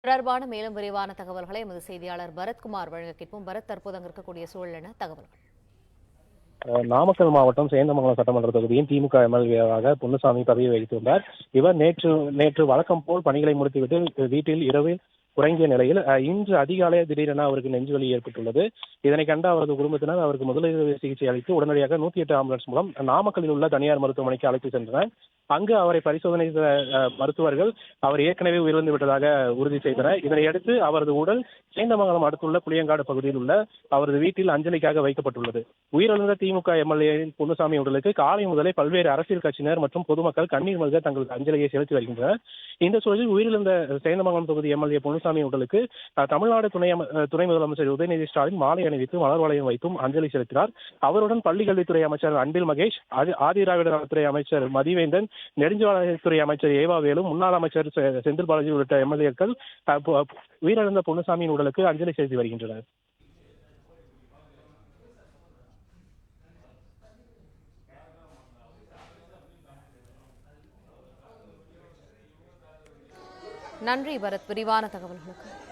தொடர்பான மேலும் விரிவான தகவல்களை எமது செய்தியாளர் பரத்குமார் வழங்க கேட்போம். பரத், தற்போது அங்கு இருக்கக்கூடிய சூழல் என்ன தகவல்கள்? நாமக்கல் மாவட்டம் சேந்தமங்கலம் சட்டமன்ற தொகுதியின் திமுக எம்எல்ஏவாக பொன்னுசாமி பதவி வகித்துள்ளார். இவர் நேற்று வழக்கம் போல் பணிகளை முடித்துவிட்டு வீட்டில் இரவில் உறங்கிய நிலையில் இன்று அதிகாலை திடீரென அவருக்கு நெஞ்சுவலி ஏற்பட்டுள்ளது. இதனை கண்ட அவரது குடும்பத்தினர் அவருக்கு முதலுதவி சிகிச்சை அளித்து உடனடியாக 108 ஆம்புலன்ஸ் மூலம் நாமக்கல்லில் உள்ள தனியார் மருத்துவமனைக்கு அழைத்து சென்றனர். அங்கு அவரை பரிசோதனை மருத்துவர்கள் அவர் ஏற்கனவே உயிரிழந்து விட்டதாக உறுதி செய்தனர். இதனையடுத்து அவரது உடல் சேந்தமங்கலம் அடுத்துள்ள புளியங்காடு பகுதியில் உள்ள அவரது வீட்டில் அஞ்சலிக்காக வைக்கப்பட்டுள்ளது. உயிரிழந்த திமுக எம்எல்ஏ பொன்னுசாமி உடலுக்கு காலை முதலே பல்வேறு அரசியல் கட்சியினர் மற்றும் பொதுமக்கள் கண்ணீர் மல்க தங்களது அஞ்சலியை செலுத்தி வருகின்றனர். இந்த சூழலில் உயிரிழந்த சேந்தமங்கலம் தொகுதி எம்எல்ஏ பொன்னுசாமி உடலுக்கு தமிழ்நாடு துணை முதலமைச்சர் உதயநிதி ஸ்டாலின் மாலை அணிவித்து மலர் வளையம் வைத்தும் அஞ்சலி செலுத்தினார். அவருடன் பள்ளிக்கல்வித்துறை அமைச்சர் அன்பில் மகேஷ், ஆதிதிராவிடர் நலத்துறை அமைச்சர் மதிவேந்தன், நெடுஞ்சாலைத்துறை அமைச்சர் ஏவாவேலு, முன்னாள் அமைச்சர் செந்தில் பாலாஜி உள்ளிட்ட எம்எல்ஏக்கள் உயிரிழந்த பொன்னுசாமியின் உடலுக்கு அஞ்சலி செலுத்தி வருகின்றனர். நன்றி பரத், விரிவான தகவல்களுக்கு.